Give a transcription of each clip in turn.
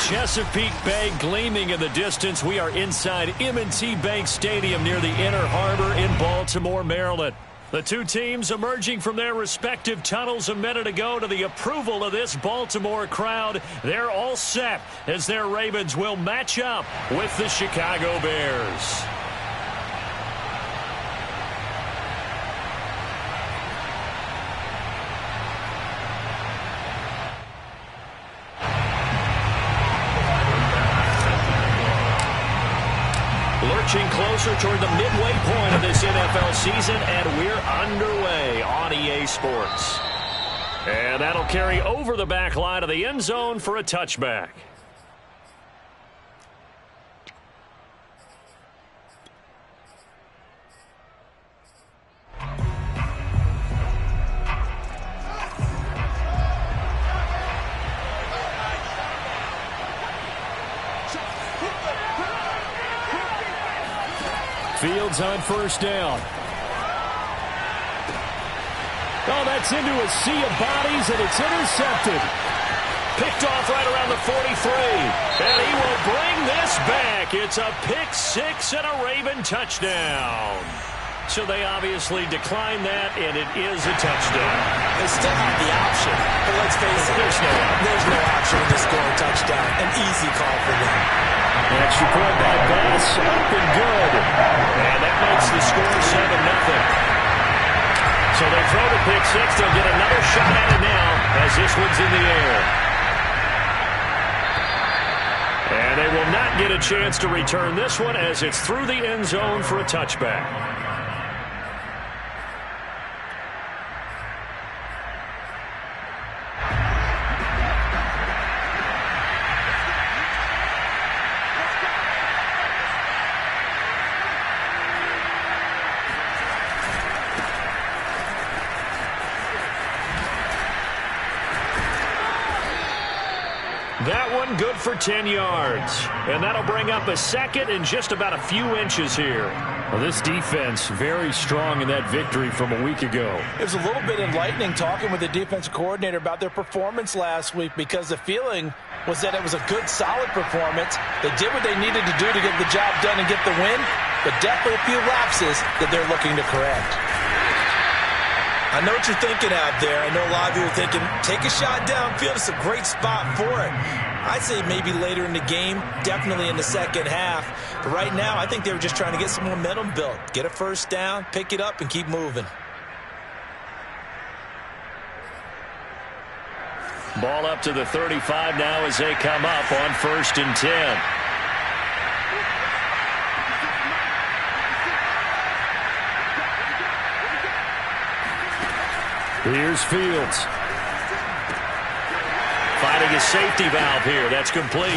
Chesapeake Bay gleaming in the distance. We are inside M&T Bank Stadium near the Inner Harbor in Baltimore, Maryland. The two teams emerging from their respective tunnels a minute ago to the approval of this Baltimore crowd. They're all set as their Ravens will match up with the Chicago Bears. Lurching closer toward the midway point of this NFL season, and we're underway on EA Sports. And that'll carry over the back line of the end zone for a touchback. Fields on first down. Oh, that's into a sea of bodies, and it's intercepted. Picked off right around the 43. And he will bring this back. It's a pick six and a Raven touchdown. So they obviously declined that, and it is a touchdown. They still have the option, but let's face it, there's no option to score a touchdown. An easy call for them. Extra point by Bass, up and good. And that makes the score 7-0. So they throw the pick six. They'll get another shot at it now as this one's in the air. And they will not get a chance to return this one as it's through the end zone for a touchback. That one good for 10 yards. And that'll bring up a second and just about a few inches here. Well, this defense very strong in that victory from a week ago. It was a little bit enlightening talking with the defensive coordinator about their performance last week because the feeling was that it was a good, solid performance. They did what they needed to do to get the job done and get the win, but definitely a few lapses that they're looking to correct. I know what you're thinking out there. I know a lot of you are thinking, take a shot downfield. It's a great spot for it. I'd say maybe later in the game, definitely in the second half. But right now, I think they were just trying to get some momentum built. Get a first down, pick it up, and keep moving. Ball up to the 35 now as they come up on 1st and 10. Here's Fields. Finding a safety valve here. That's complete.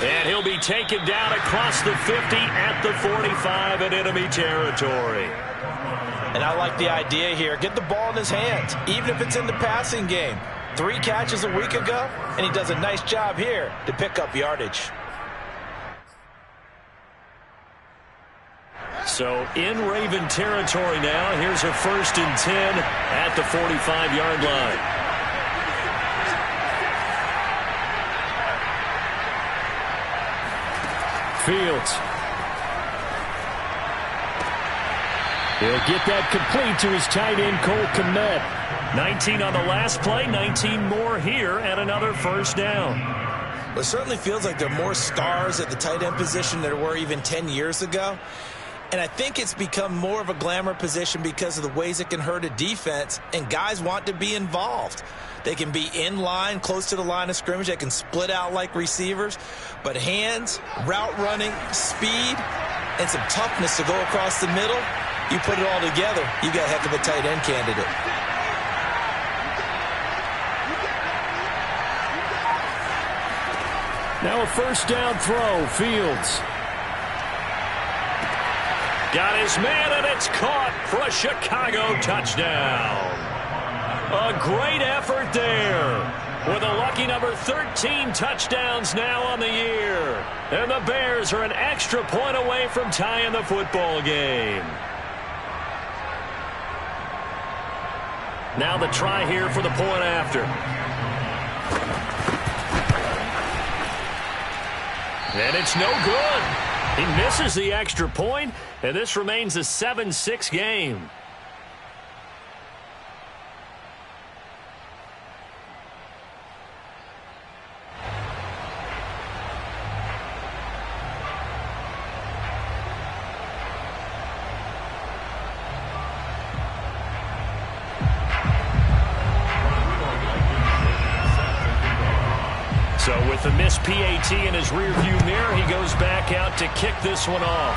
And he'll be taken down across the 50 at the 45 in enemy territory. And I like the idea here. Get the ball in his hands, even if it's in the passing game. 3 catches a week ago, and he does a nice job here to pick up yardage. So in Raven territory now. Here's a 1st and 10 at the 45-yard line. Fields. He'll get that complete to his tight end, Cole Kmet. 19 on the last play, 19 more here, and another first down. Well, it certainly feels like there are more stars at the tight end position than there were even 10 years ago. And I think it's become more of a glamour position because of the ways it can hurt a defense, and guys want to be involved. They can be in line, close to the line of scrimmage. They can split out like receivers. But hands, route running, speed, and some toughness to go across the middle, you put it all together, you got a heck of a tight end candidate. Now a first down throw, Fields. Got his man, and it's caught for a Chicago touchdown. A great effort there, with a lucky number 13 touchdowns now on the year. And the Bears are an extra point away from tying the football game. Now the try here for the point after. And it's no good. He misses the extra point, and this remains a 7-6 game. So with the missed PAT in his rearview mirror, he goes back out to kick this one off.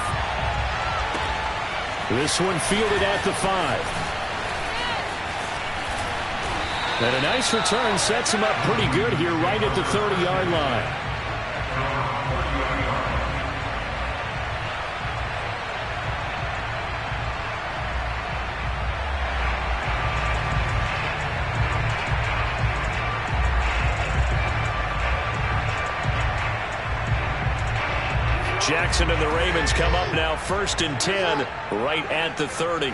This one fielded at the 5. And a nice return sets him up pretty good here right at the 30-yard line. Jackson and the Ravens come up now 1st and 10 right at the 30.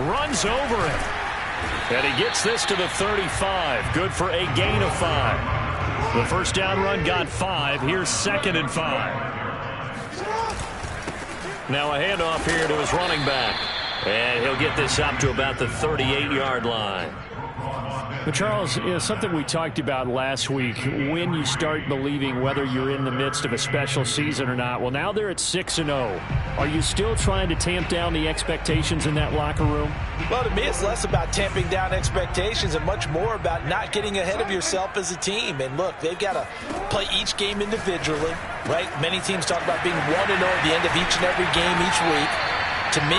Runs over him. And he gets this to the 35. Good for a gain of 5. The first down run got 5. Here's 2nd and 5. Now a handoff here to his running back. And he'll get this up to about the 38-yard line. But Charles, something we talked about last week, when you start believing whether you're in the midst of a special season or not. Well, now they're at 6-0. Are you still trying to tamp down the expectations in that locker room? Well, to me, it's less about tamping down expectations and much more about not getting ahead of yourself as a team. And look, they've got to play each game individually, right? Many teams talk about being 1-0 at the end of each and every game each week. To me,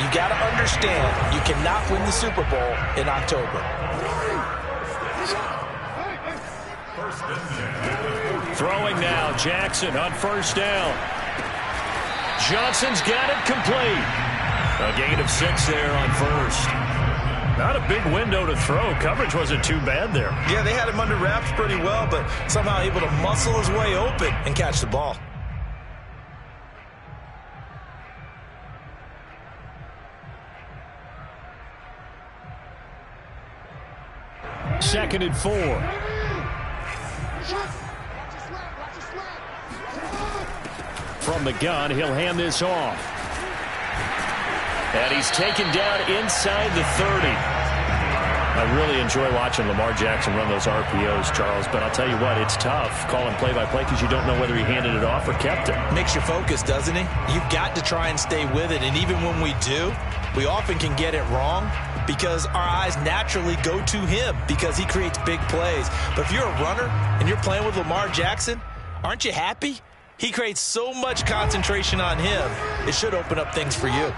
you got to understand you cannot win the Super Bowl in October. Throwing now, Jackson on first down. Johnson's got it complete. A gain of 6 there on first. Not a big window to throw. Coverage wasn't too bad there. Yeah, they had him under wraps pretty well, but somehow able to muscle his way open and catch the ball. Second and 4. From the gun, he'll hand this off. And he's taken down inside the 30. I really enjoy watching Lamar Jackson run those RPOs, Charles, but I'll tell you what, it's tough calling play-by-play because you don't know whether he handed it off or kept it. Makes you focus, doesn't he? You've got to try and stay with it, and even when we do, we often can get it wrong because our eyes naturally go to him because he creates big plays. But if you're a runner and you're playing with Lamar Jackson, aren't you happy? He creates so much concentration on him, it should open up things for you.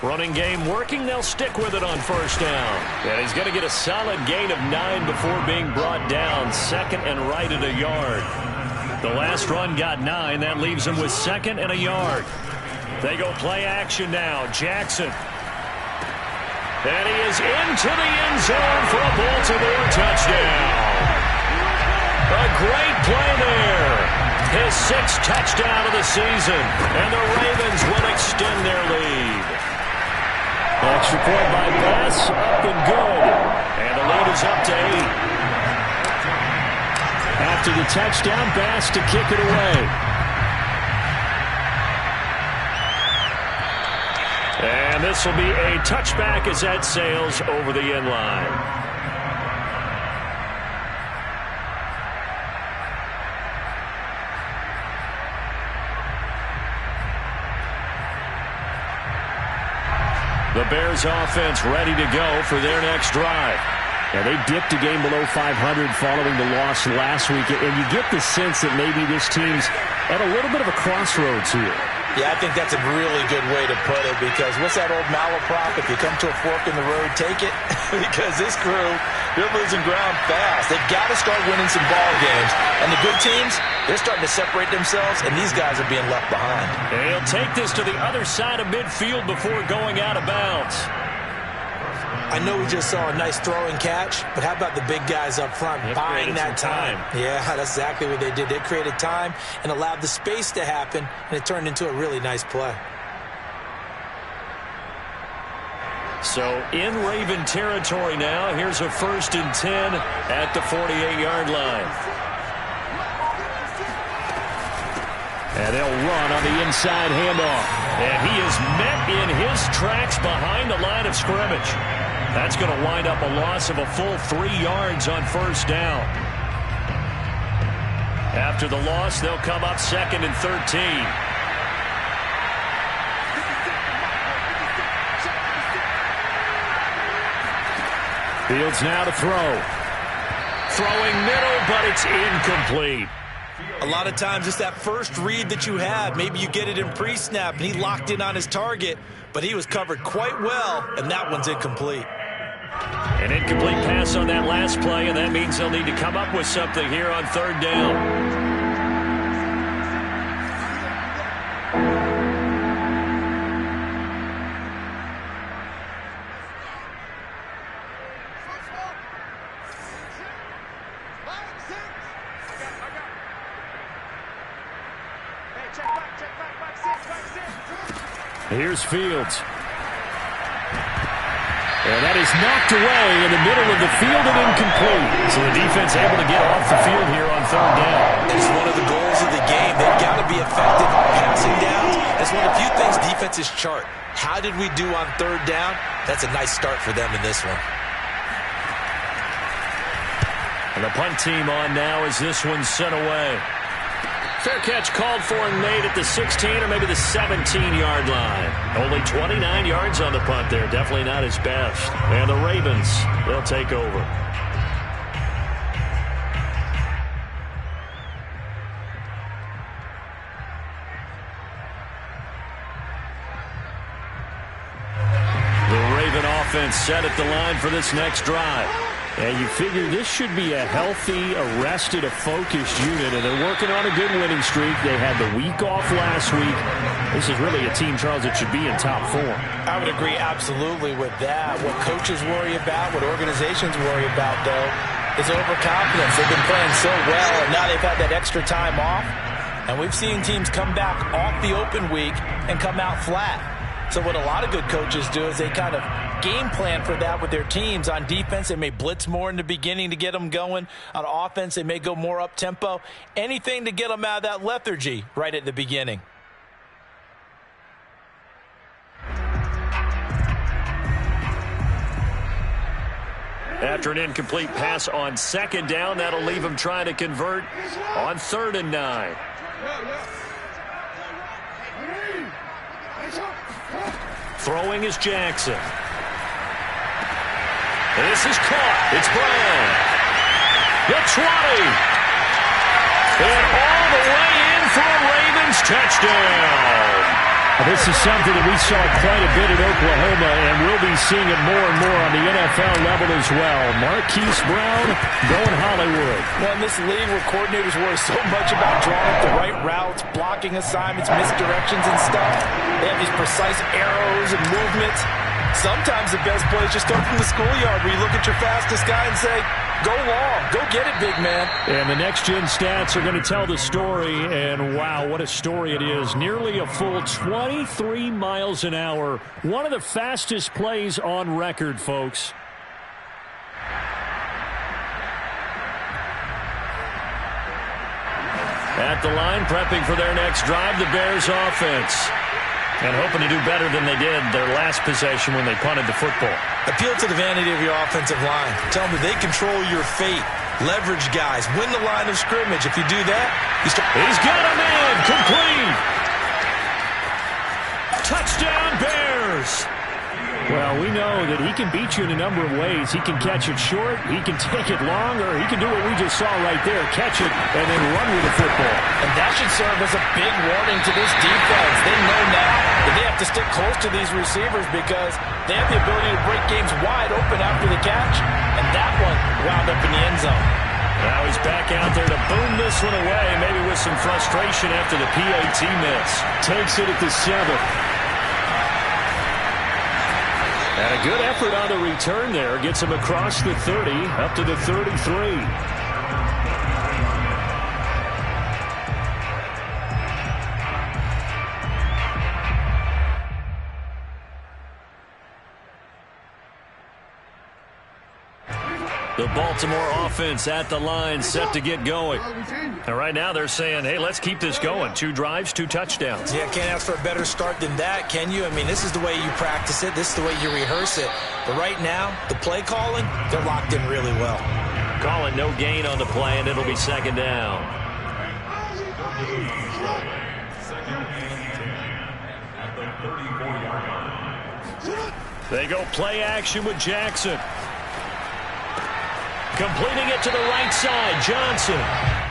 Running game working. They'll stick with it on first down. And he's going to get a solid gain of 9 before being brought down. 2nd and right at a yard. The last run got 9. That leaves him with 2nd and a yard. They go play action now. Jackson. And he is into the end zone for a Baltimore touchdown. A great play there. His 6th touchdown of the season. And the Ravens will extend their lead. Extra point by Bass, up and good. And the lead is up to 8. After the touchdown, Bass to kick it away. And this will be a touchback as that sails over the end line. The Bears offense ready to go for their next drive. Yeah, they dipped a game below 500 following the loss last week, and you get the sense that maybe this team's at a little bit of a crossroads here. Yeah, I think that's a really good way to put it, because what's that old malaprop? If you come to a fork in the road, take it. Because this crew, they're losing ground fast. They've got to start winning some ball games. And the good teams, they're starting to separate themselves, and these guys are being left behind. And he'll take this to the other side of midfield before going out of bounds. I know we just saw a nice throwing catch, but how about the big guys up front buying that time? Yeah, that's exactly what they did. They created time and allowed the space to happen, and it turned into a really nice play. So in Raven territory now, here's a 1st and 10 at the 48-yard line. And they'll run on the inside handoff. And he is met in his tracks behind the line of scrimmage. That's going to wind up a loss of a full 3 yards on 1st down. After the loss, they'll come up 2nd and 13. Fields now to throw. Throwing middle, but it's incomplete. A lot of times it's that first read that you have. Maybe you get it in pre-snap, and he locked in on his target, but he was covered quite well, and that one's incomplete. An incomplete pass on that last play, and that means they'll need to come up with something here on 3rd down. Here's Fields. And that is knocked away in the middle of the field and incomplete. So the defense able to get off the field here on 3rd down. It's one of the goals of the game. They've got to be effective on passing downs. It's one of the few things defenses chart. How did we do on 3rd down? That's a nice start for them in this one. And the punt team on now as this one's sent away. Fair catch called for and made at the 16 or maybe the 17-yard line. Only 29 yards on the punt there. Definitely not his best. And the Ravens, they'll take over. The Raven offense set at the line for this next drive. And you figure this should be a healthy, arrested, a focused unit, and they're working on a good winning streak. They had the week off last week. This is really a team, Charles, that should be in top form. I would agree absolutely with that. What coaches worry about, what organizations worry about, though, is overconfidence. They've been playing so well, and now they've had that extra time off. And we've seen teams come back off the open week and come out flat. So what a lot of good coaches do is they kind of game plan for that with their teams. On defense, they may blitz more in the beginning to get them going. On offense, they may go more up-tempo. Anything to get them out of that lethargy right at the beginning. After an incomplete pass on 2nd down, that'll leave them trying to convert on 3rd and 9. Throwing is Jackson. This is caught. It's Brown. The 20. And all the way in for a Ravens touchdown. This is something that we saw quite a bit at Oklahoma, and we'll be seeing it more and more on the NFL level as well. Marquise Brown going Hollywood. Well, in this league where coordinators worry so much about drawing up the right routes, blocking assignments, misdirections and stuff, they have these precise arrows and movements. Sometimes the best play is just go from the schoolyard where you look at your fastest guy and say, go long, go get it, big man. And the next-gen stats are going to tell the story, and wow, what a story it is. Nearly a full 23 miles an hour. One of the fastest plays on record, folks. At the line, prepping for their next drive, the Bears offense. And hoping to do better than they did their last possession when they punted the football. Appeal to the vanity of your offensive line. Tell them they control your fate. Leverage guys. Win the line of scrimmage. If you do that, he's got him in. Complete. Touchdown, Bears. Well, we know that he can beat you in a number of ways. He can catch it short, he can take it long, or he can do what we just saw right there, catch it and then run with the football. And that should serve as a big warning to this defense. They know now that they have to stick close to these receivers because they have the ability to break games wide open after the catch, and that one wound up in the end zone. Now he's back out there to boom this one away, maybe with some frustration after the PAT miss. Takes it at the 7. And a good effort on the return there. Gets him across the 30, up to the 33. The Baltimore offense at the line, set to get going. And right now they're saying, hey, let's keep this going. 2 drives, 2 touchdowns. Yeah, can't ask for a better start than that, can you? I mean, this is the way you practice it. This is the way you rehearse it. But right now, the play calling, they're locked in really well. Calling no gain on the play, and it'll be 2nd down. They go play action with Jackson. Completing it to the right side, Johnson.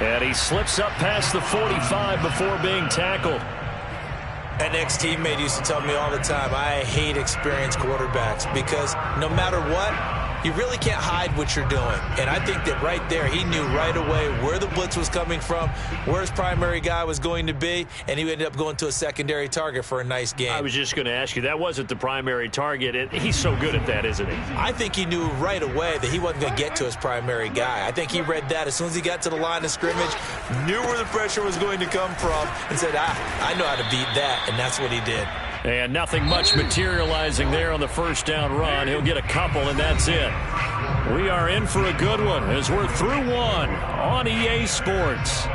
And he slips up past the 45 before being tackled. An ex-teammate used to tell me all the time, I hate experienced quarterbacks because no matter what, you really can't hide what you're doing. And I think that right there, he knew right away where the blitz was coming from, where his primary guy was going to be, and he ended up going to a secondary target for a nice game. I was just going to ask you, that wasn't the primary target. And he's so good at that, isn't he? I think he knew right away that he wasn't going to get to his primary guy. I think he read that as soon as he got to the line of scrimmage, knew where the pressure was going to come from, and said, I know how to beat that, and that's what he did. And nothing much materializing there on the first down run. He'll get a couple, and that's it. We are in for a good one as we're through 1 on EA Sports.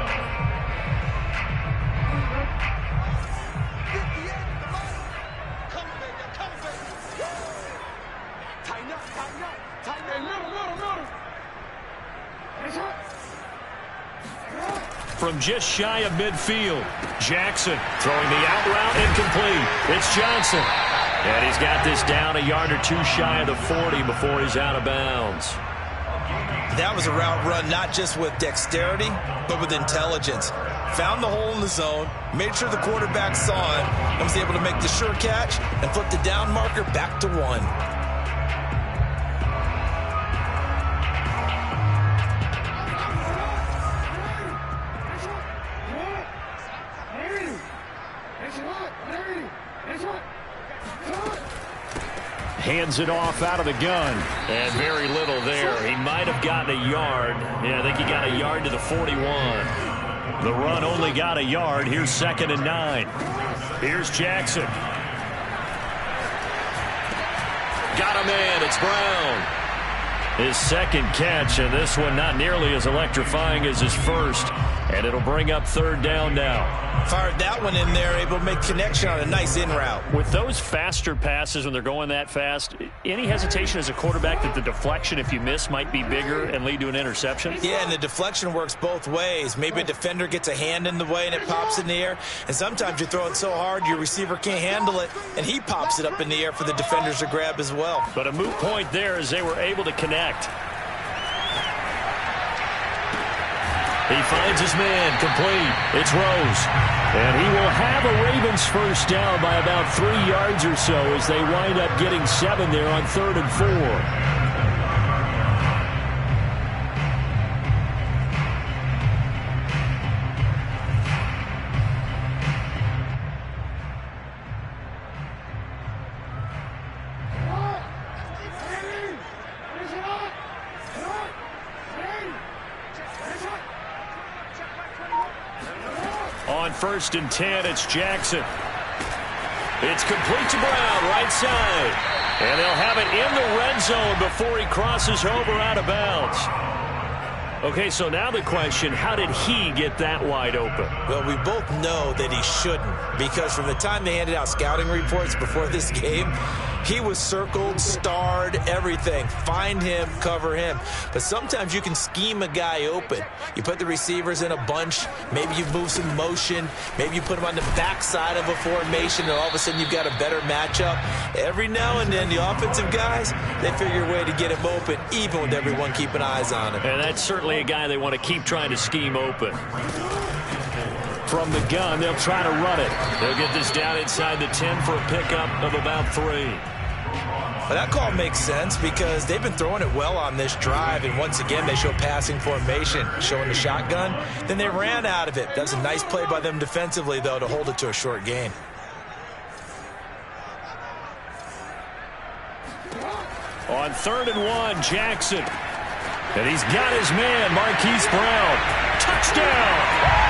From just shy of midfield, Jackson throwing the out route incomplete. It's Johnson. And he's got this down a yard or 2 shy of the 40 before he's out of bounds. That was a route run not just with dexterity, but with intelligence. Found the hole in the zone, made sure the quarterback saw it, and was able to make the sure catch and flip the down marker back to 1. Hands it off out of the gun. And very little there. He might have gotten a yard. Yeah, I think he got a yard to the 41. The run only got a yard. Here's 2nd and 9. Here's Jackson. Got a man. It's Brown. His 2nd catch, and this one not nearly as electrifying as his first. And it'll bring up 3rd down now. Fired that one in there, able to make connection on a nice in route. With those faster passes when they're going that fast, any hesitation as a quarterback that the deflection, if you miss, might be bigger and lead to an interception? Yeah, and the deflection works both ways. Maybe a defender gets a hand in the way and it pops in the air. And sometimes you throw it so hard your receiver can't handle it, and he pops it up in the air for the defenders to grab as well. But a moot point there as they were able to connect. He finds his man, complete. It's Rose. And he will have a Ravens first down by about 3 yards or so as they wind up getting 7 there on 3rd and 4. On 1st and 10, it's Jackson. It's complete to Brown, right side. And they'll have it in the red zone before he crosses over out of bounds. Okay, so now the question, how did he get that wide open? Well, we both know that he shouldn't, because from the time they handed out scouting reports before this game, He was circled, starred, everything. Find him, cover him. But sometimes you can scheme a guy open. You put the receivers in a bunch. Maybe you move some motion. Maybe you put them on the backside of a formation, and all of a sudden you've got a better matchup. Every now and then, the offensive guys, they figure a way to get him open, even with everyone keeping eyes on him. And that's certainly a guy they want to keep trying to scheme open. From the gun, they'll try to run it. They'll get this down inside the 10 for a pickup of about 3. Well, that call makes sense because they've been throwing it well on this drive, and once again they show passing formation, showing the shotgun. Then they ran out of it. That was a nice play by them defensively, though, to hold it to a short gain. On 3rd and 1, Jackson. And he's got his man, Marquise Brown. Touchdown!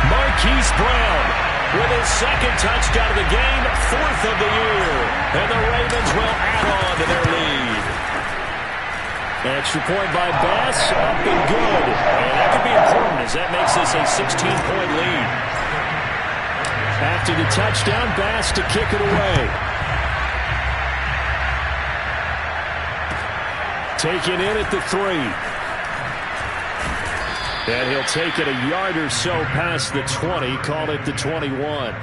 Marquise Brown with his second touchdown of the game, 4th of the year. And the Ravens will add on to their lead. Extra point by Bass, up and good. And that could be important as that makes this a 16-point lead. After the touchdown, Bass to kick it away. Taken in at the 3. And he'll take it a yard or so past the 20, call it the 21.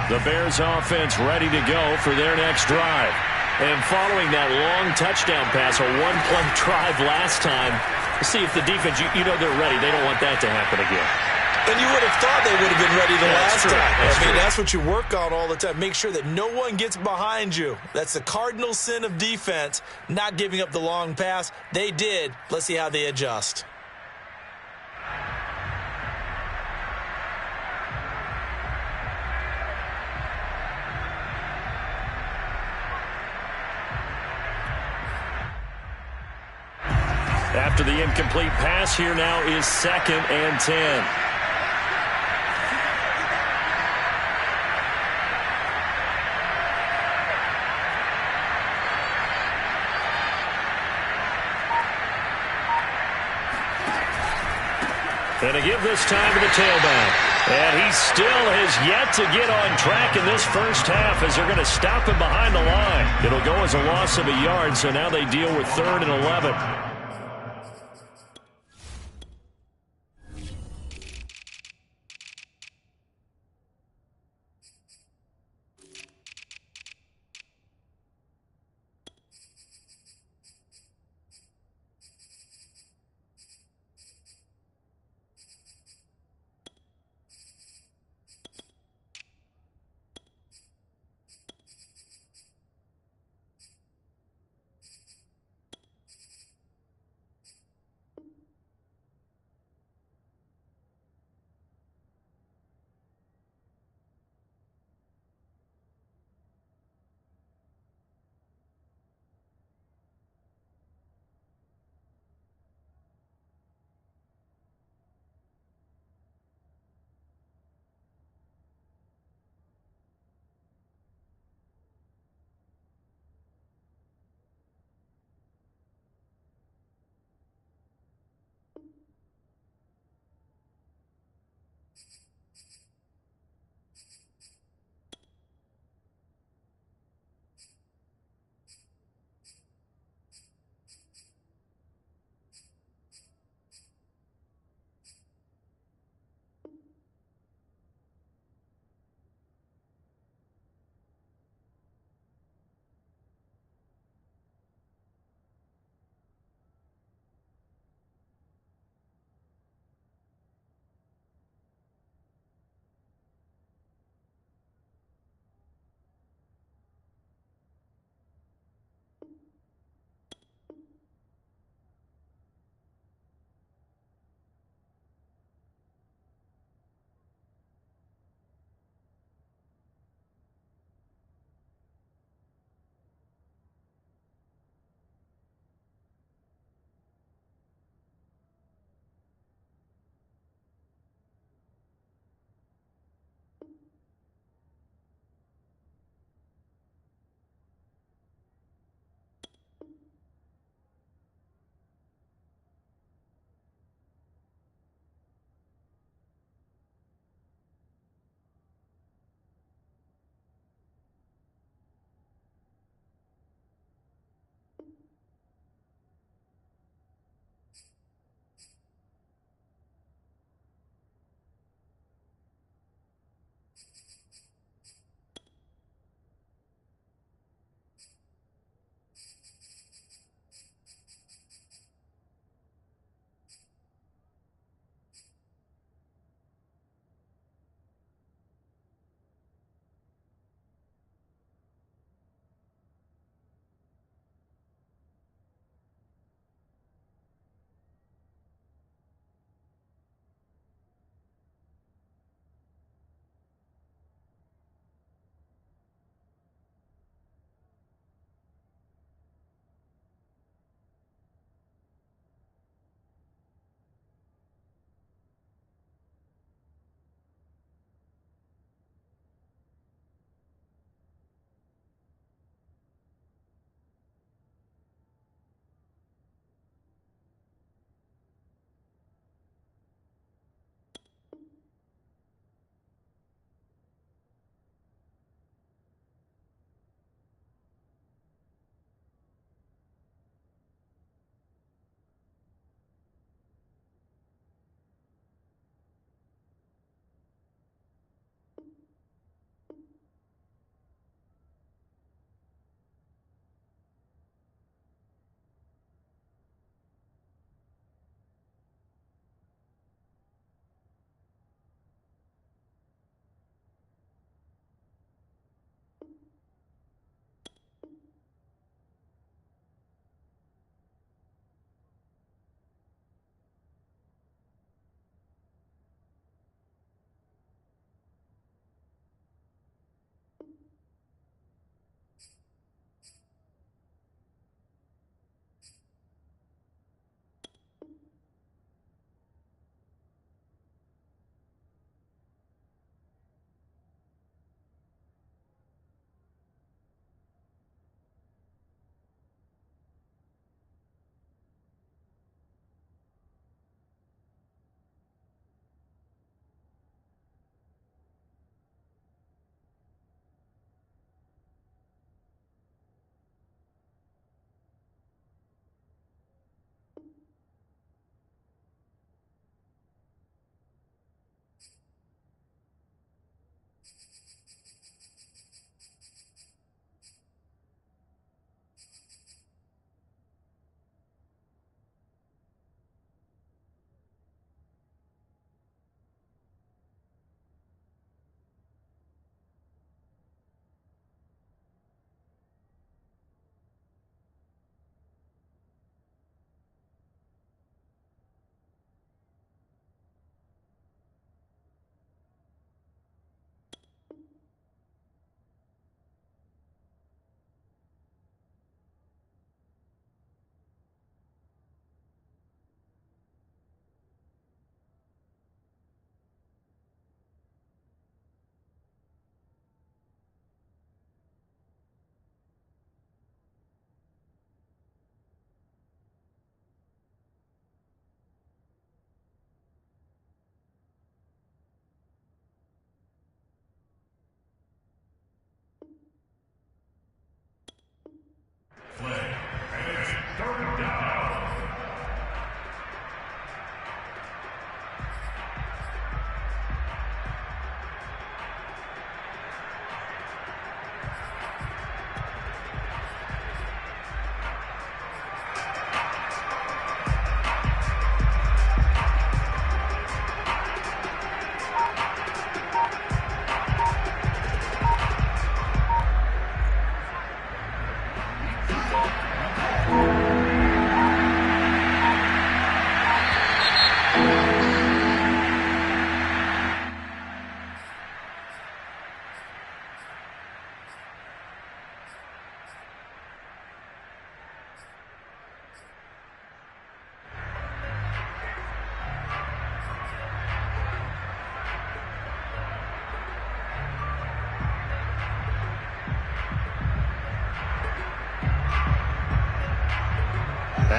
The Bears offense ready to go for their next drive. And following that long touchdown pass, a one-play drive last time, see if the defense, you know they're ready. They don't want that to happen again. And you would have thought they would have been ready the last time. That's what you work on all the time. Make sure that no one gets behind you. That's the cardinal sin of defense, not giving up the long pass. They did. Let's see how they adjust. After the incomplete pass, here now is 2nd and 10. And a give this time to the tailback. And he still has yet to get on track in this first half as they're going to stop him behind the line. It'll go as a loss of a yard, so now they deal with 3rd and 11.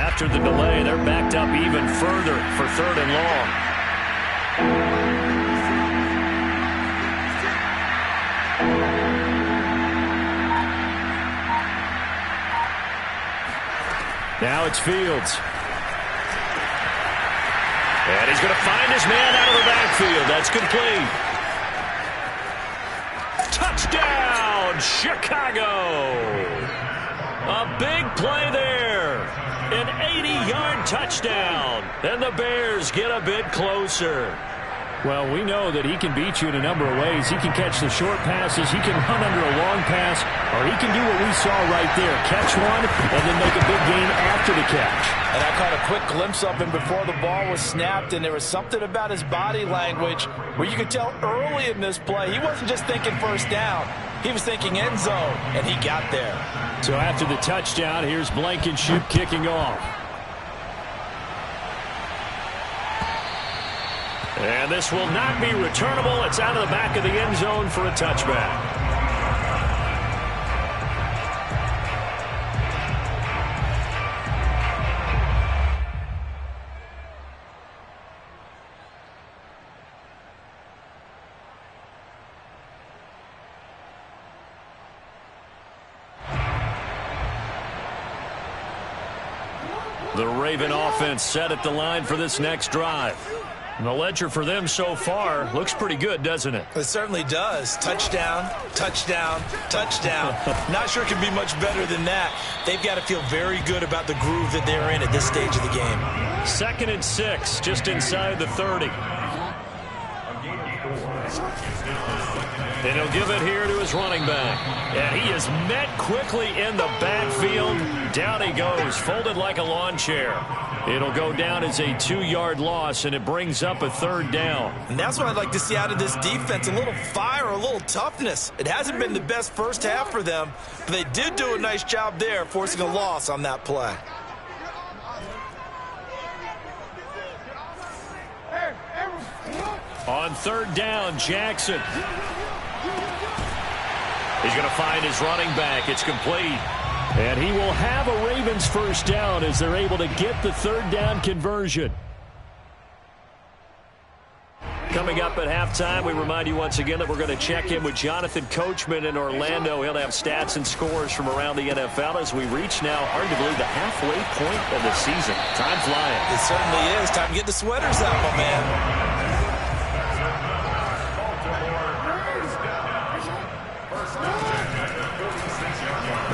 After the delay, they're backed up even further for 3rd and long. Now it's Fields. And he's going to find his man out of the backfield. That's complete. Touchdown, Chicago. A big play there. An 80-yard touchdown. And the Bears get a bit closer. Well, we know that he can beat you in a number of ways. He can catch the short passes, he can run under a long pass, or he can do what we saw right there, catch one and then make a big gain after the catch. And I caught a quick glimpse of him before the ball was snapped, and there was something about his body language where you could tell early in this play he wasn't just thinking first down. He was thinking end zone, and he got there. So after the touchdown, here's Blankenship kicking off. And this will not be returnable. It's out of the back of the end zone for a touchback. The Raven offense set at the line for this next drive. And the ledger for them so far looks pretty good, doesn't it? It certainly does. Touchdown, touchdown, touchdown. Not sure it can be much better than that. They've got to feel very good about the groove that they're in at this stage of the game. 2nd and 6, just inside the 30. And he'll give it here to his running back. And he is met quickly in the backfield. Down he goes, folded like a lawn chair. It'll go down as a 2-yard loss, and it brings up a 3rd down. And that's what I'd like to see out of this defense, a little fire, a little toughness. It hasn't been the best first half for them, but they did do a nice job there, forcing a loss on that play. On 3rd down, Jackson. He's going to find his running back. It's complete. And he will have a Ravens first down as they're able to get the 3rd down conversion. Coming up at halftime, we remind you once again that we're going to check in with Jonathan Coachman in Orlando. He'll have stats and scores from around the NFL as we reach now arguably the halfway point of the season. Time flying. It certainly is. Time to get the sweaters out, my man.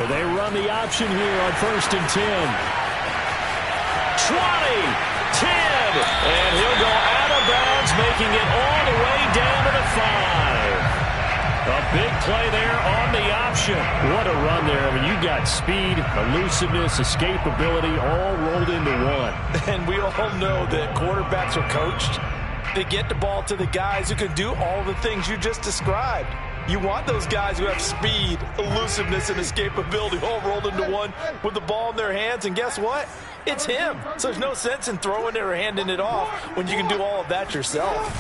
They run the option here on 1st and 10. 20, 10, and he'll go out of bounds, making it all the way down to the 5. A big play there on the option. What a run there. I mean, you got speed, elusiveness, escapability all rolled into one. And we all know that quarterbacks are coached. They get the ball to the guys who can do all the things you just described. You want those guys who have speed, elusiveness, and escapability all rolled into one with the ball in their hands. And guess what? It's him. So there's no sense in throwing it or handing it off when you can do all of that yourself.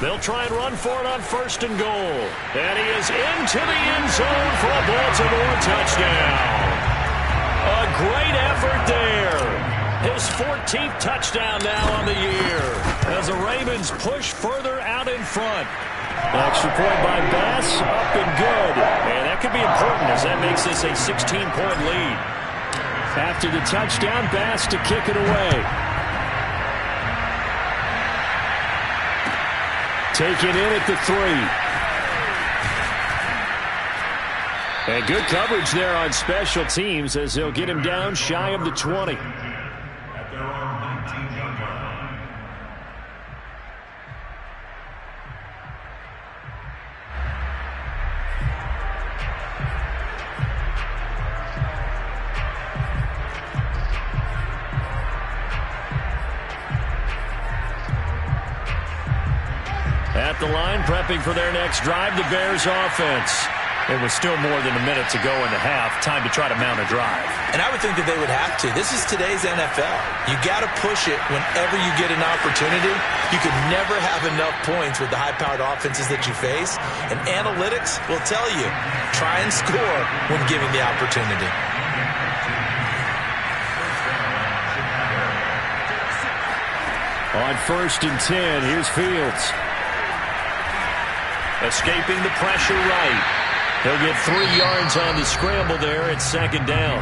They'll try and run for it on 1st and goal. And he is into the end zone for a Baltimore touchdown. A great effort there. His 14th touchdown now on the year as the Ravens push further out in front. Extra point by Bass, up and good. And that could be important as that makes this a 16-point lead. After the touchdown, Bass to kick it away. Taken in at the 3. And good coverage there on special teams as they'll get him down shy of the 20. At the line, prepping for their next drive, the Bears offense. It was still more than a minute to go in the half. Time to try to mount a drive. And I would think that they would have to. This is today's NFL. You got to push it whenever you get an opportunity. You can never have enough points with the high-powered offenses that you face. And analytics will tell you, try and score when given the opportunity. On 1st and 10, here's Fields. Escaping the pressure right. He'll get 3 yards on the scramble there at 2nd down.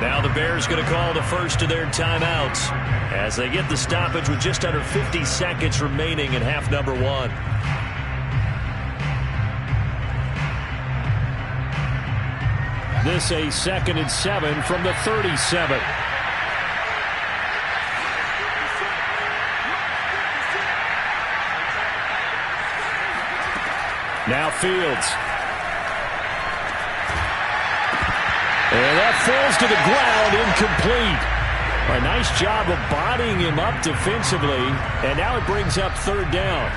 Now the Bears going to call the first of their timeouts as they get the stoppage with just under 50 seconds remaining in half number 1. This a 2nd and 7 from the 37. Now Fields. And that falls to the ground, incomplete. A nice job of bodying him up defensively, and now it brings up 3rd down.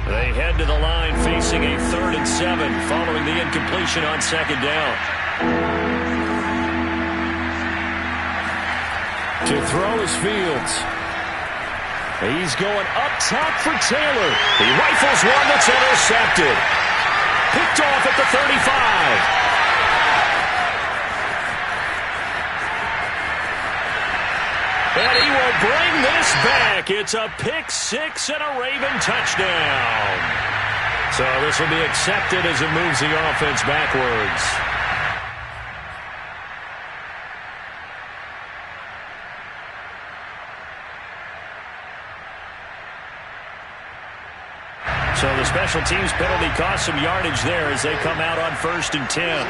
They head to the line facing a 3rd and 7 following the incompletion on 2nd down. To throw is Fields. He's going up top for Taylor. He rifles one that's intercepted. Picked off at the 35. And he will bring this back. It's a pick 6 and a Raven touchdown. So this will be accepted as it moves the offense backwards. So the special teams penalty cost some yardage there as they come out on 1st and 10.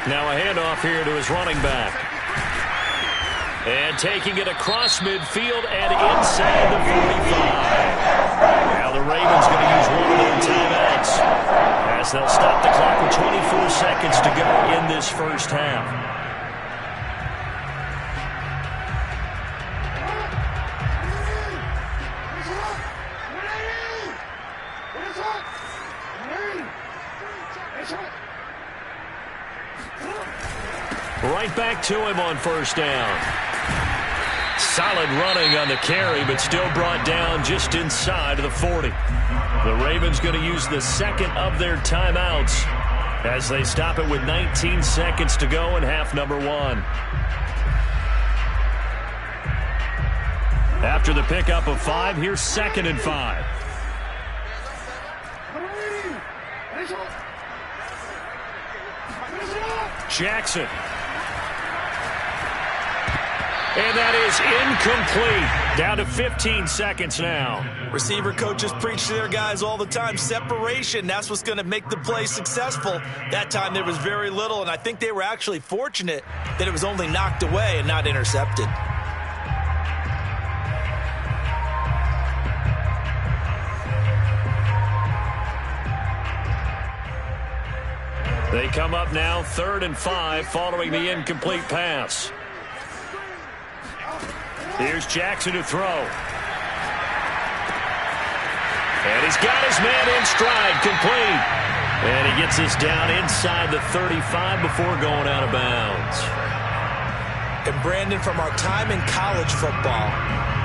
Now a handoff here to his running back. And taking it across midfield and inside the 45. Now the Ravens going to use one of their timeouts as they'll stop the clock with 24 seconds to go in this first half. Right back to him on 1st down. Solid running on the carry, but still brought down just inside of the 40. The Ravens going to use the 2nd of their timeouts as they stop it with 19 seconds to go in half number 1. After the pickup of 5, here's 2nd and 5. Jackson. And that is incomplete. Down to 15 seconds now. Receiver coaches preach to their guys all the time. Separation, that's what's going to make the play successful. That time there was very little, and I think they were actually fortunate that it was only knocked away and not intercepted. They come up now 3rd and 5 following the incomplete pass. Here's Jackson to throw. And he's got his man in stride, complete. And he gets this down inside the 35 before going out of bounds. And Brandon, from our time in college football,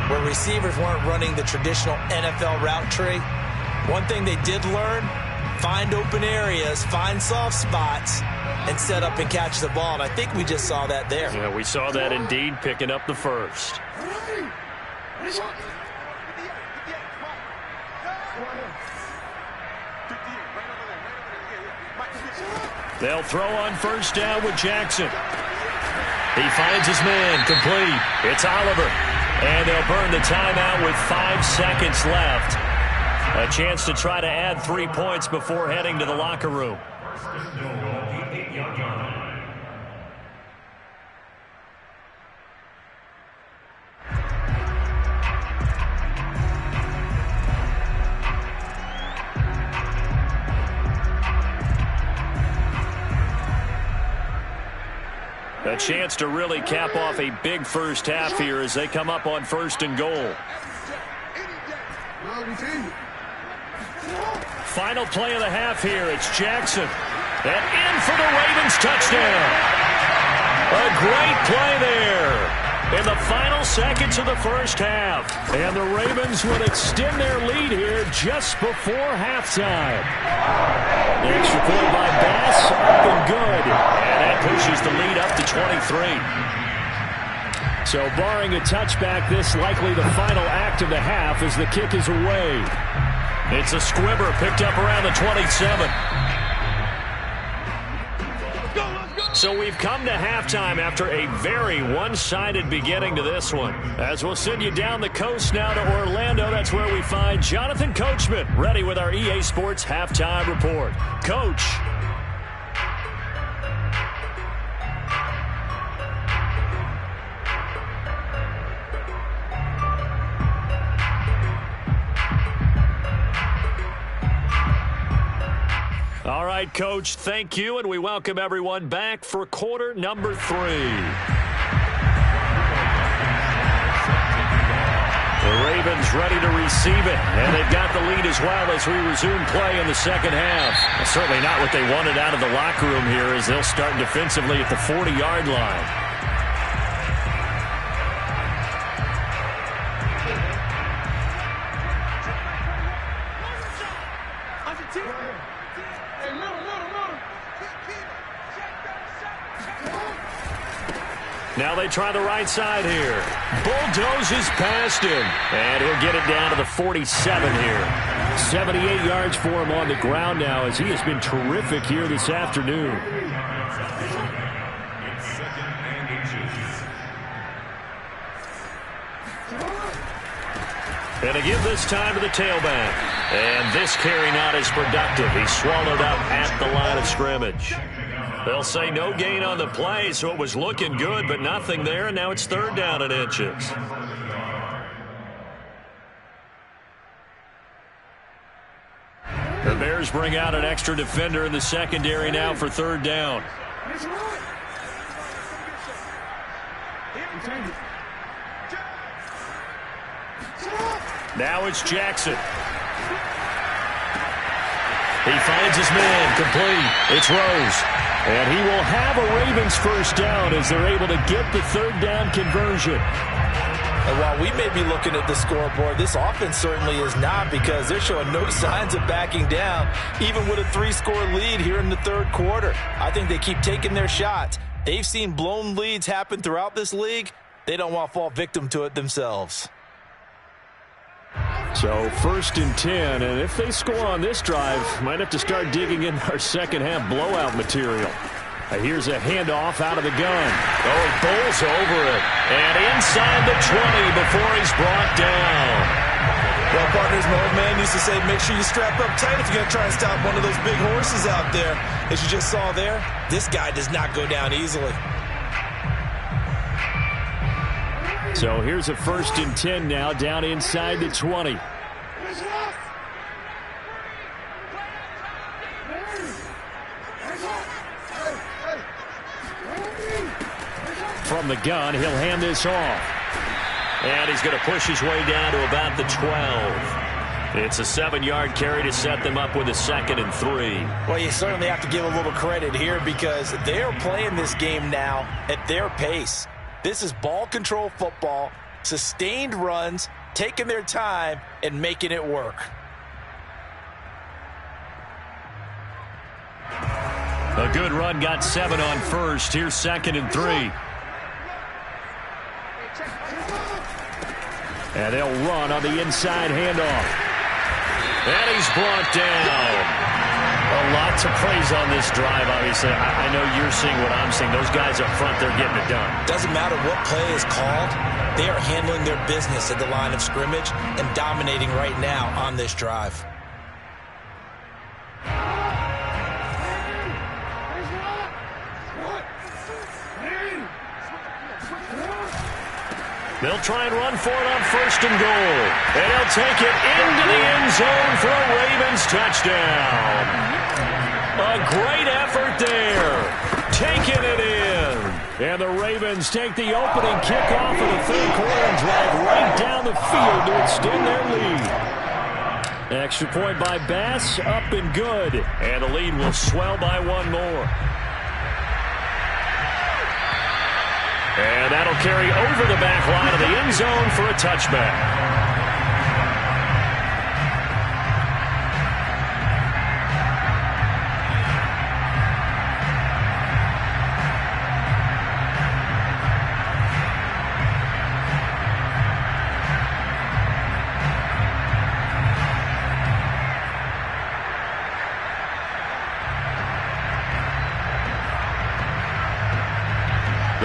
where receivers weren't running the traditional NFL route tree, one thing they did learn, find open areas, find soft spots, and set up and catch the ball. And I think we just saw that there. Yeah, we saw that indeed, picking up the first. They'll throw on 1st down with Jackson. He finds his man, complete. It's Oliver. And they'll burn the timeout with 5 seconds left. A chance to try to add 3 points before heading to the locker room. A chance to really cap off a big first half here as they come up on 1st and goal. Final play of the half here. It's Jackson. And in for the Ravens touchdown. A great play there in the final seconds of the first half. And the Ravens would extend their lead here just before halftime. The extra point by Bass, up and good. And that pushes the lead up to 23. So barring a touchback, this likely the final act of the half as the kick is away. It's a squibber picked up around the 27. So we've come to halftime after a very one-sided beginning to this one. As we'll send you down the coast now to Orlando, that's where we find Jonathan Coachman, ready with our EA Sports Halftime Report. Coach. All right, Coach, thank you, and we welcome everyone back for quarter number 3. The Ravens ready to receive it, and they've got the lead as well as we resume play in the second half. Certainly not what they wanted out of the locker room here as they'll start defensively at the 40-yard line. Now they try the right side here. Bulldozes past him. And he'll get it down to the 47 here. 78 yards for him on the ground now as he has been terrific here this afternoon. And to give this time to the tailback. And this carry not as productive. He's swallowed up at the line of scrimmage. They'll say no gain on the play, so it was looking good, but nothing there, and now it's third down and inches. The Bears bring out an extra defender in the secondary now for third down. Now it's Jackson. He finds his man, complete. It's Rose. And he will have a Ravens first down as they're able to get the third down conversion. And while we may be looking at the scoreboard, this offense certainly is not, because they're showing no signs of backing down, even with a 3-score lead here in the third quarter. I think they keep taking their shots. They've seen blown leads happen throughout this league. They don't want to fall victim to it themselves. So first and 10, and if they score on this drive, might have to start digging in our second half blowout material. Here's a handoff out of the gun. Oh, he bowls over it. And inside the 20 before he's brought down. Well, partners, my old man used to say, make sure you strap up tight if you're going to try and stop one of those big horses out there. As you just saw there, this guy does not go down easily. So here's a first and 10 now, down inside the 20. From the gun, he'll hand this off. And he's going to push his way down to about the 12. It's a 7-yard carry to set them up with a 2nd and 3. Well, you certainly have to give a little credit here, because they're playing this game now at their pace. This is ball control football, sustained runs, taking their time, and making it work. A good run, got 7 on first. Here's 2nd and 3. And they'll run on the inside handoff. And he's brought down. A lot to praise on this drive, obviously. I know you're seeing what I'm seeing. Those guys up front, they're getting it done. Doesn't matter what play is called. They are handling their business at the line of scrimmage and dominating right now on this drive. They'll try and run for it on 1st and goal. And he'll take it into the end zone for a Ravens touchdown. A great effort there. Taking it in. And the Ravens take the opening kickoff of the third quarter and drive right down the field to extend their lead. Extra point by Bass, up and good. And the lead will swell by 1 more. And that'll carry over the back line of the end zone for a touchback.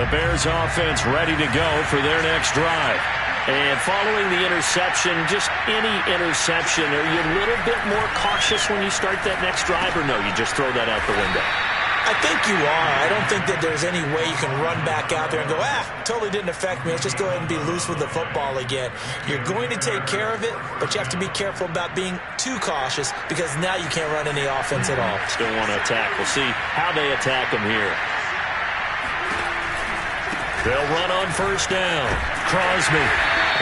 The Bears offense ready to go for their next drive. And following the interception, just any interception, are you a little bit more cautious when you start that next drive, or no, you just throw that out the window? I think you are. I don't think that there's any way you can run back out there and go, totally didn't affect me. Let's just go ahead and be loose with the football again. You're going to take care of it, but you have to be careful about being too cautious because now you can't run any offense at all. Still want to attack. We'll see how they attack them here. They'll run on first down. Crosby.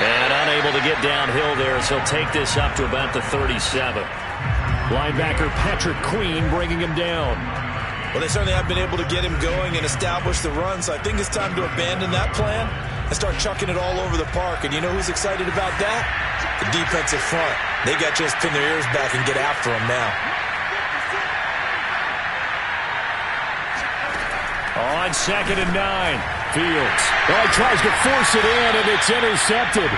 And unable to get downhill there, so he'll take this up to about the 37. Linebacker Patrick Queen bringing him down. Well, they certainly have been able to get him going and establish the run, so I think it's time to abandon that plan and start chucking it all over the park. And you know who's excited about that? The defensive front. They got to just pin their ears back and get after him now. On 2nd and 9. Fields. Well, he tries to force it in, and it's intercepted.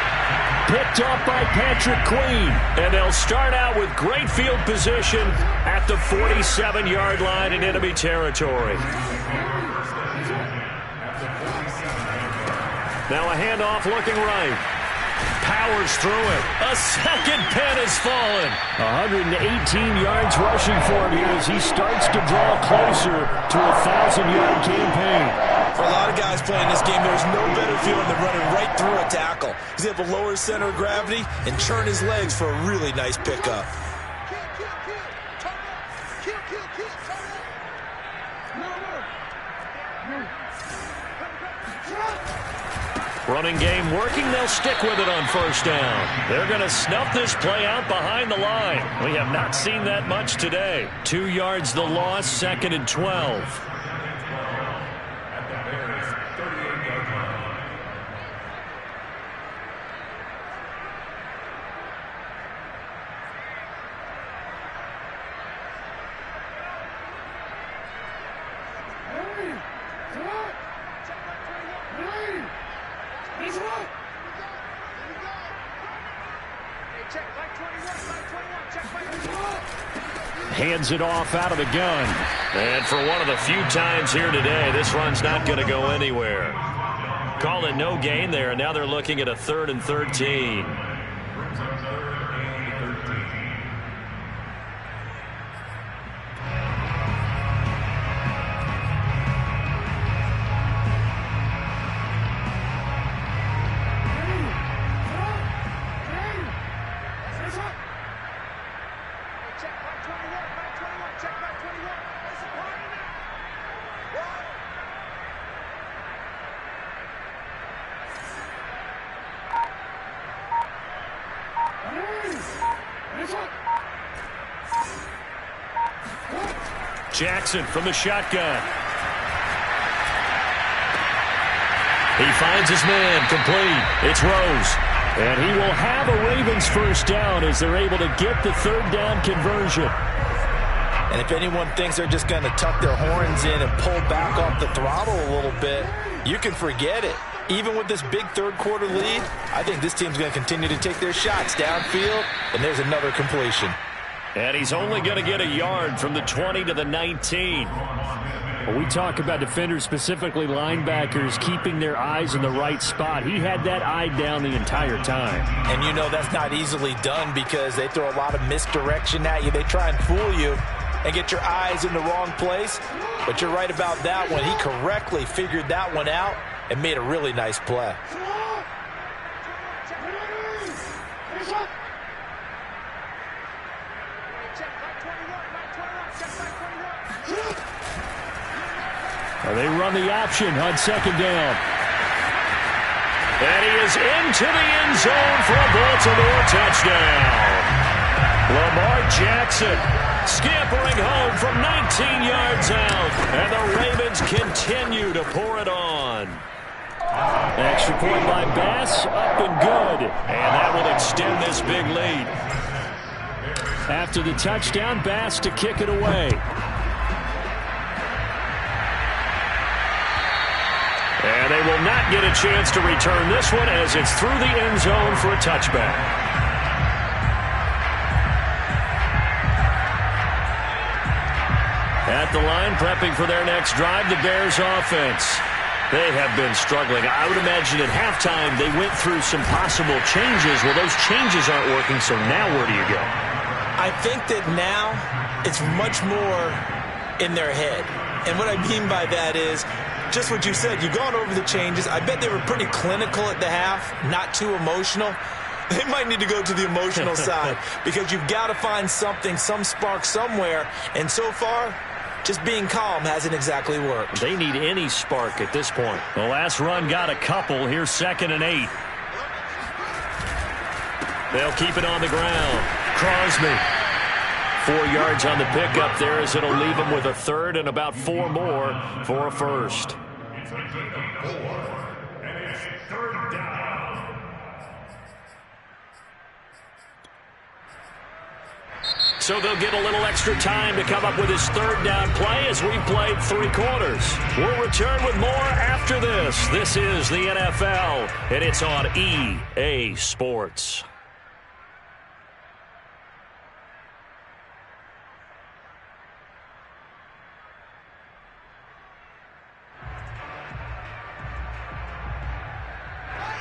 Picked up by Patrick Queen. And they'll start out with great field position at the 47-yard line in enemy territory. Now a handoff looking right. Powers through it. A second pin has fallen. 118 yards rushing for him here as he starts to draw closer to a 1,000-yard campaign. For a lot of guys playing this game, there's no better feeling than running right through a tackle. He's able to lower his center of gravity and churn his legs for a really nice pickup. Running game working. They'll stick with it on first down. They're going to snuff this play out behind the line. We have not seen that much today. 2 yards the loss, 2nd and 12. Hands it off out of the gun. And for one of the few times here today, this run's not going to go anywhere. Call it no gain there, and now they're looking at a 3rd and 13. Jackson from the shotgun. He finds his man complete. It's Rose. And he will have a Ravens first down as they're able to get the 3rd down conversion. And if anyone thinks they're just going to tuck their horns in and pull back off the throttle a little bit, you can forget it. Even with this big 3rd quarter lead, I think this team's going to continue to take their shots downfield, and there's another completion. And he's only going to get a yard from the 20 to the 19. When we talk about defenders, specifically linebackers, keeping their eyes in the right spot, he had that eye down the entire time. And you know that's not easily done because they throw a lot of misdirection at you. They try and fool you and get your eyes in the wrong place. But you're right about that one. He correctly figured that one out and made a really nice play. They run the option on 2nd down. And he is into the end zone for a Baltimore touchdown. Lamar Jackson scampering home from 19 yards out. And the Ravens continue to pour it on. Extra point by Bass, up and good. And that will extend this big lead. After the touchdown, Bass to kick it away. And they will not get a chance to return this one as it's through the end zone for a touchback. At the line, prepping for their next drive, the Bears offense. They have been struggling. I would imagine at halftime they went through some possible changes. Well, those changes aren't working, so now where do you go? I think that now it's much more in their head. And what I mean by that is just what you said. You've gone over the changes. I bet they were pretty clinical at the half, not too emotional. They might need to go to the emotional side because you've got to find something, some spark somewhere. And so far, just being calm hasn't exactly worked. They need any spark at this point. The last run got a couple. Here's 2nd and 8. They'll keep it on the ground. Crosby. 4 yards on the pickup there as it'll leave them with a third and about 4 more for a first. So they'll get a little extra time to come up with his 3rd down play as we played 3 quarters. We'll return with more after this. This is the NFL, and it's on EA Sports.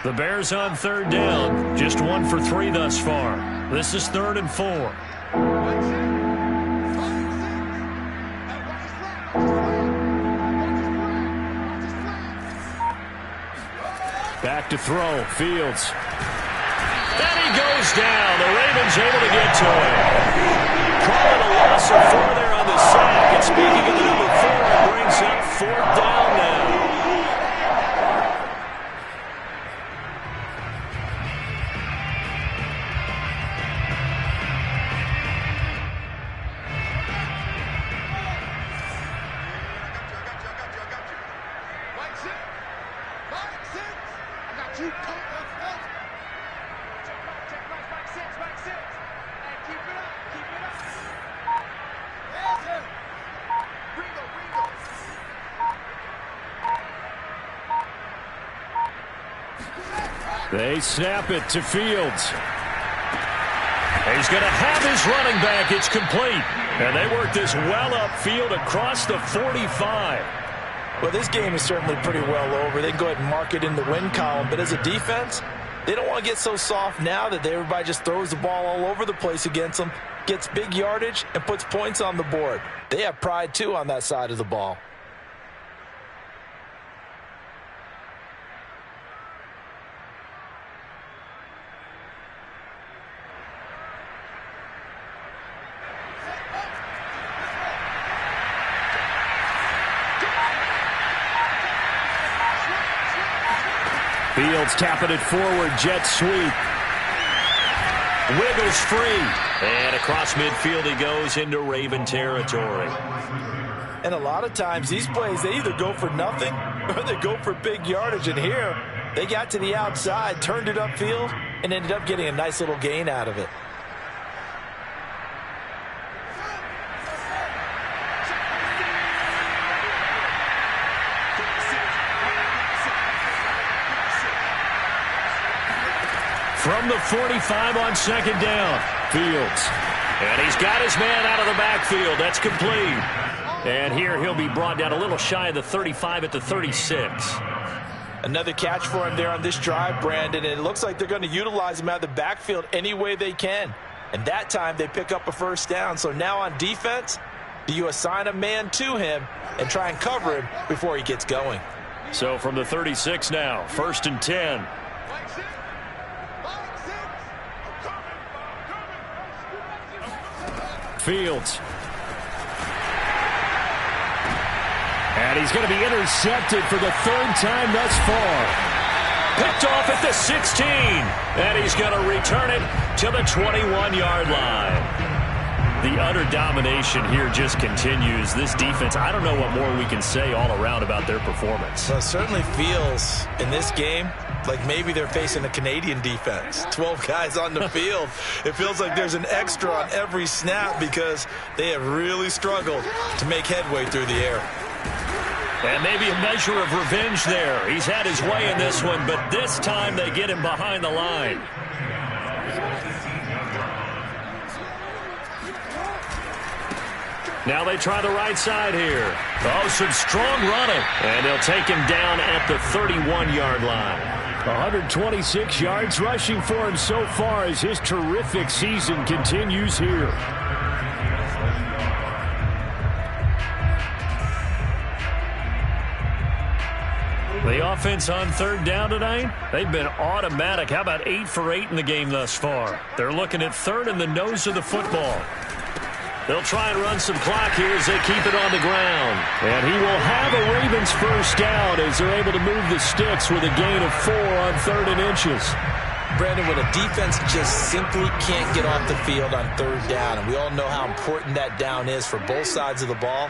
The Bears on 3rd down. Just 1 for 3 thus far. This is 3rd and 4. Back to throw. Fields. And he goes down. The Ravens able to get to him. Call it a loss of 4 there on the sack. And speaking of the number 4, it brings up 4th down now. They snap it to Fields. He's going to have his running back. It's complete. And they work this well upfield across the 45. Well, this game is certainly pretty well over. They can go ahead and mark it in the win column. But as a defense, they don't want to get so soft now that everybody just throws the ball all over the place against them, gets big yardage, and puts points on the board. They have pride, too, on that side of the ball. Fields tapping it forward, jet sweep. Wiggles free. And across midfield he goes into Raven territory. And a lot of times these plays, they either go for nothing or they go for big yardage. And here, they got to the outside, turned it upfield, and ended up getting a nice little gain out of it. From the 45 on 2nd down, Fields. And he's got his man out of the backfield. That's complete. And here he'll be brought down a little shy of the 35 at the 36. Another catch for him there on this drive, Brandon. And it looks like they're going to utilize him out of the backfield any way they can. And that time they pick up a 1st down. So now on defense, do you assign a man to him and try and cover him before he gets going? So from the 36 now, 1st and 10. Fields. And he's going to be intercepted for the 3rd time thus far. Picked off at the 16. And he's going to return it to the 21-yard line. The utter domination here just continues. This defense, I don't know what more we can say all around about their performance. Well, it certainly feels in this game like maybe they're facing a Canadian defense. 12 guys on the field. It feels like there's an extra on every snap because they have really struggled to make headway through the air. And maybe a measure of revenge there. He's had his way in this one, but this time they get him behind the line. Now they try the right side here. Oh, some strong running. And they'll take him down at the 31-yard line. 126 yards rushing for him so far as his terrific season continues here. The offense on third down tonight, they've been automatic. How about 8 for 8 in the game thus far? They're looking at third in the nose of the football. They'll try and run some clock here as they keep it on the ground. And he will have a Ravens first down as they're able to move the sticks with a gain of 4 on 3rd and inches. Brandon, when a defense just simply can't get off the field on third down, and we all know how important that down is for both sides of the ball,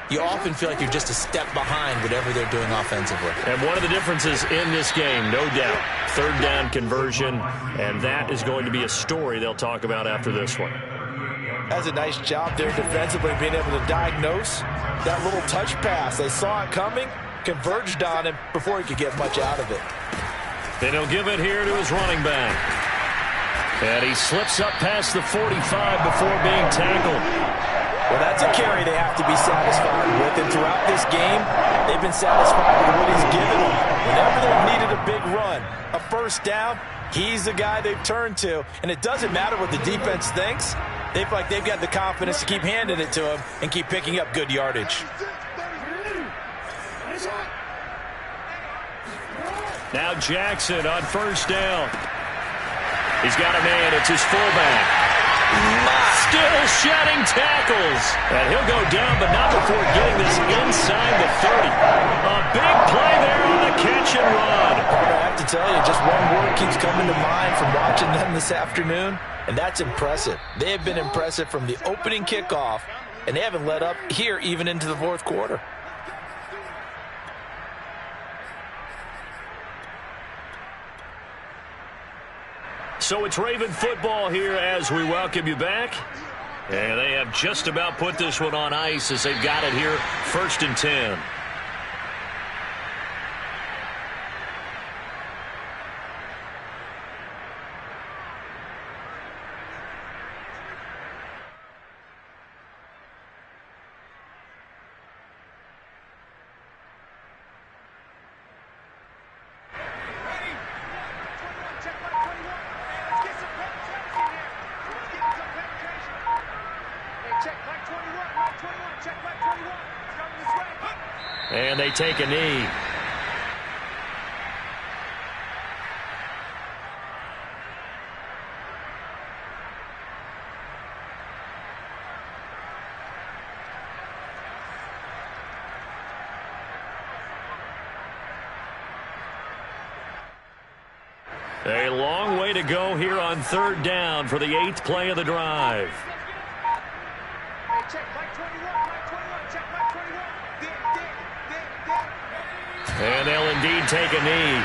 you often feel like you're just a step behind whatever they're doing offensively. And one of the differences in this game, no doubt, third down conversion, and that is going to be a story they'll talk about after this one. Has a nice job there defensively, being able to diagnose that little touch pass. They saw it coming, converged on him before he could get much out of it. Then he'll give it here to his running back. And he slips up past the 45 before being tackled. Well, that's a carry they have to be satisfied with. And throughout this game, they've been satisfied with what he's given them. Whenever they've needed a big run, a first down, he's the guy they've turned to. And it doesn't matter what the defense thinks. They feel like they've got the confidence to keep handing it to him and keep picking up good yardage. Now Jackson on first down. He's got a man. It's his fullback. Still shedding tackles. And he'll go down, but not before getting this inside the 30. A big play there on the catch and run. I have to tell you, just one word keeps coming to mind from watching them this afternoon, and that's impressive. They have been impressive from the opening kickoff, and they haven't let up here even into the fourth quarter. So it's Raven football here as we welcome you back. And they have just about put this one on ice as they've got it here, 1st and 10. And they take a knee. A long way to go here on third down for the 8th play of the drive. And they'll indeed take a knee.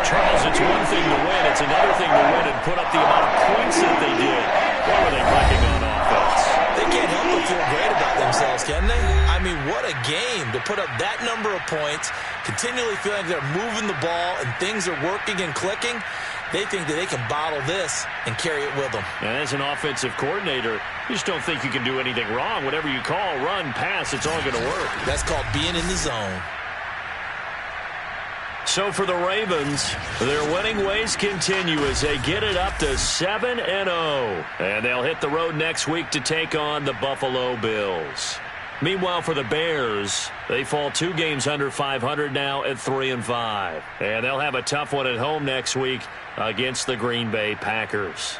Charles, it's one thing to win. It's another thing to win and put up the amount of points that they did. What were they clicking on offense? They can't help but feel great about themselves, can they? I mean, what a game to put up that number of points, continually feeling like they're moving the ball and things are working and clicking. They think that they can bottle this and carry it with them. And as an offensive coordinator, you just don't think you can do anything wrong. Whatever you call, run, pass, it's all going to work. That's called being in the zone. So for the Ravens, their winning ways continue as they get it up to 7-0. And they'll hit the road next week to take on the Buffalo Bills. Meanwhile, for the Bears, they fall 2 games under 500 now at 3-5. And they'll have a tough one at home next week against the Green Bay Packers.